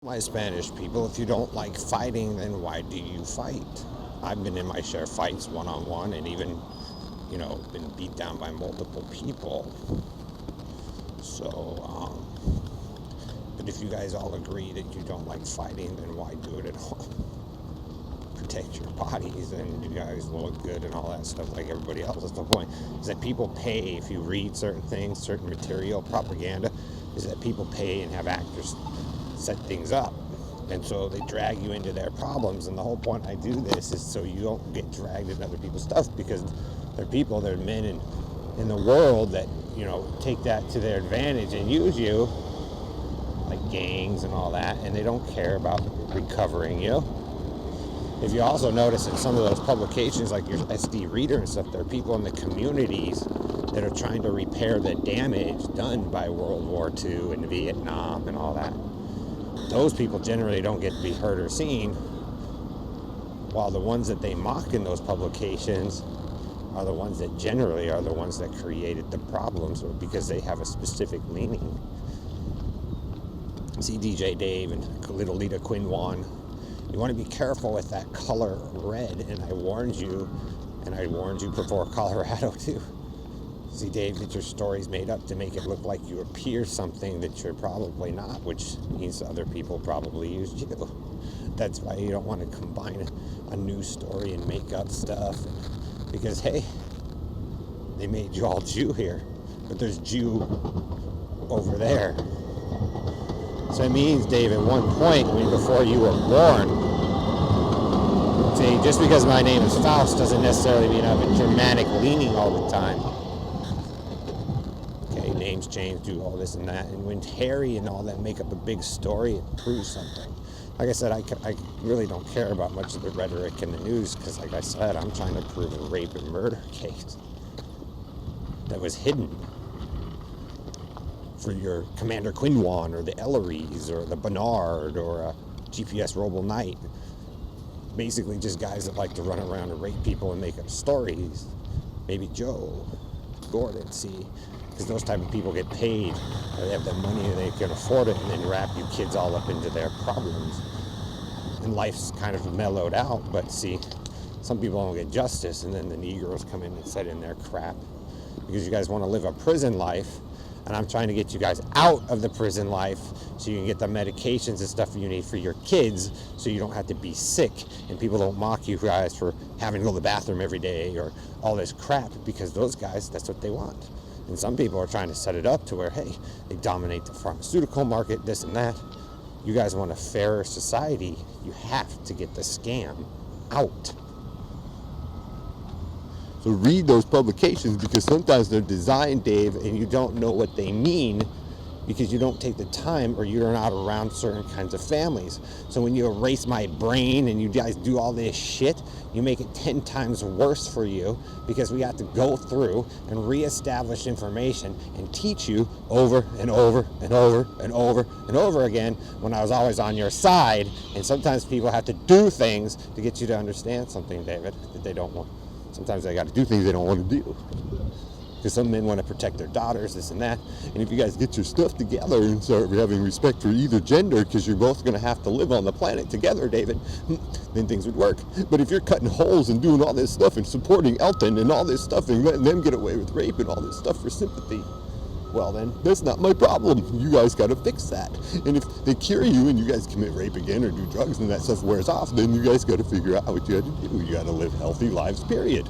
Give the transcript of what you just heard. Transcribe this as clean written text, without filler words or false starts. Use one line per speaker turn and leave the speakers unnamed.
My Spanish people, if you don't like fighting, then why do you fight? I've been in my share of fights one-on-one and even, been beat down by multiple people. So, but if you guys all agree that you don't like fighting, then why do it at all? Protect your bodies and you guys look good and all that stuff like everybody else. That's the point. Is that people pay, if you read certain things, certain material, propaganda, is that people pay and have actors set things up. And so they drag you into their problems. And the whole point I do this is so you don't get dragged into other people's stuff, because they're people, they're men in the world that, take that to their advantage and use you, like gangs and all that, and they don't care about recovering you. If you also notice in some of those publications, like your SD Reader and stuff, there are people in the communities that are trying to repair the damage done by World War II and Vietnam and all that. Those people generally don't get to be heard or seen, while the ones that they mock in those publications are the ones that generally are the ones that created the problems, or because they have a specific leaning. See DJ Dave and Little Lita Quinwan. You want to be careful with that color red, and I warned you before Colorado too. See, Dave, get your stories made up to make it look like you appear something that you're probably not, which means other people probably used you. That's why you don't want to combine a news story and make up stuff, because hey, they made you all Jew here, but there's Jew over there. So it means, Dave, at one point, before you were born, see, just because my name is Faust doesn't necessarily mean I have a Germanic leaning all the time. Okay, names change, do all this and that, and when Harry and all that make up a big story, it proves something. Like I said, I really don't care about much of the rhetoric in the news, because like I said, I'm trying to prove a rape and murder case that was hidden for your Commander Quinwan or the Elleries or the Bernard or a GPS Roble Knight. Basically just guys that like to run around and rape people and make up stories. Maybe Joe Gordon, see, because those type of people get paid. They have the money and they can afford it, and then wrap you kids all up into their problems. And life's kind of mellowed out, but see, some people don't get justice, and then the Negroes come in and set in their crap because you guys want to live a prison life. And I'm trying to get you guys out of the prison life so you can get the medications and stuff you need for your kids, so you don't have to be sick and people don't mock you guys for having to go to the bathroom every day or all this crap, because those guys, that's what they want. And some people are trying to set it up to where, hey, they dominate the pharmaceutical market, this and that. You guys want a fairer society, you have to get the scam out. So read those publications, because sometimes they're designed, Dave, and you don't know what they mean because you don't take the time, or you're not around certain kinds of families. So when you erase my brain and you guys do all this shit, you make it 10 times worse for you, because we have to go through and reestablish information and teach you over and over and over and over and over again, when I was always on your side. And sometimes people have to do things to get you to understand something, David, that they don't want. Sometimes they got to do things they don't want to do, because some men want to protect their daughters, this and that. And if you guys get your stuff together and start having respect for either gender, because you're both going to have to live on the planet together, David, then things would work. But if you're cutting holes and doing all this stuff and supporting Elton and all this stuff and letting them get away with rape and all this stuff for sympathy, well then, that's not my problem. You guys got to fix that. And if they cure you and you guys commit rape again or do drugs and that stuff wears off, then you guys got to figure out what you got to do. You got to live healthy lives, period.